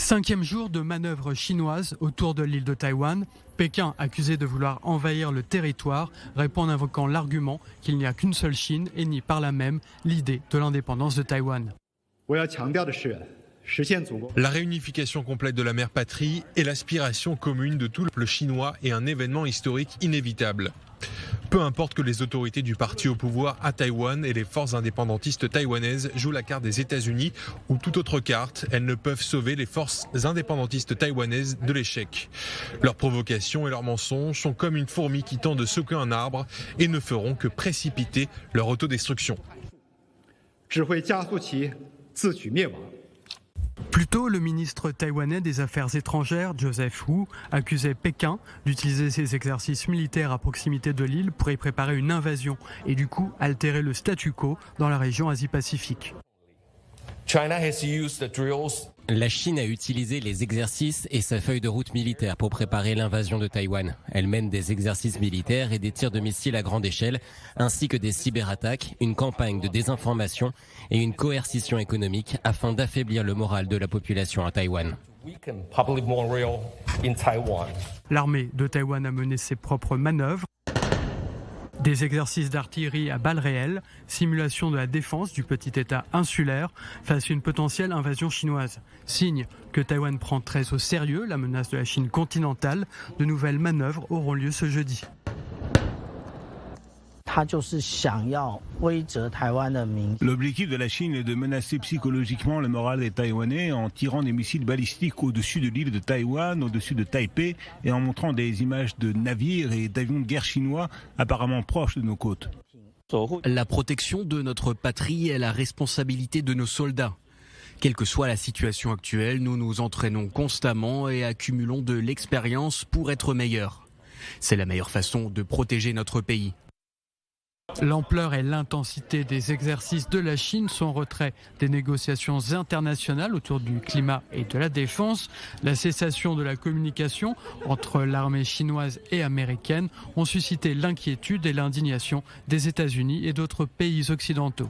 5e jour de manœuvre chinoise autour de l'île de Taïwan. Pékin, accusé de vouloir envahir le territoire, répond en invoquant l'argument qu'il n'y a qu'une seule Chine et nie par là même l'idée de l'indépendance de Taïwan. La réunification complète de la mère patrie est l'aspiration commune de tout le peuple chinois et un événement historique inévitable. Peu importe que les autorités du parti au pouvoir à Taïwan et les forces indépendantistes taïwanaises jouent la carte des États-Unis ou toute autre carte, elles ne peuvent sauver les forces indépendantistes taïwanaises de l'échec. Leurs provocations et leurs mensonges sont comme une fourmi qui tente de secouer un arbre et ne feront que précipiter leur autodestruction. Plus tôt, le ministre taïwanais des Affaires étrangères, Joseph Wu, accusait Pékin d'utiliser ses exercices militaires à proximité de l'île pour y préparer une invasion et du coup altérer le statu quo dans la région Asie-Pacifique. La Chine a utilisé les exercices et sa feuille de route militaire pour préparer l'invasion de Taïwan. Elle mène des exercices militaires et des tirs de missiles à grande échelle, ainsi que des cyberattaques, une campagne de désinformation et une coercition économique afin d'affaiblir le moral de la population à Taïwan. L'armée de Taïwan a mené ses propres manœuvres. Des exercices d'artillerie à balles réelles, simulation de la défense du petit État insulaire face à une potentielle invasion chinoise. Signe que Taïwan prend très au sérieux la menace de la Chine continentale. De nouvelles manœuvres auront lieu ce jeudi. L'objectif de la Chine est de menacer psychologiquement le moral des Taïwanais en tirant des missiles balistiques au-dessus de l'île de Taïwan, au-dessus de Taipei et en montrant des images de navires et d'avions de guerre chinois apparemment proches de nos côtes. La protection de notre patrie est la responsabilité de nos soldats. Quelle que soit la situation actuelle, nous nous entraînons constamment et accumulons de l'expérience pour être meilleurs. C'est la meilleure façon de protéger notre pays. L'ampleur et l'intensité des exercices de la Chine, son retrait des négociations internationales autour du climat et de la défense, la cessation de la communication entre l'armée chinoise et américaine ont suscité l'inquiétude et l'indignation des États-Unis et d'autres pays occidentaux.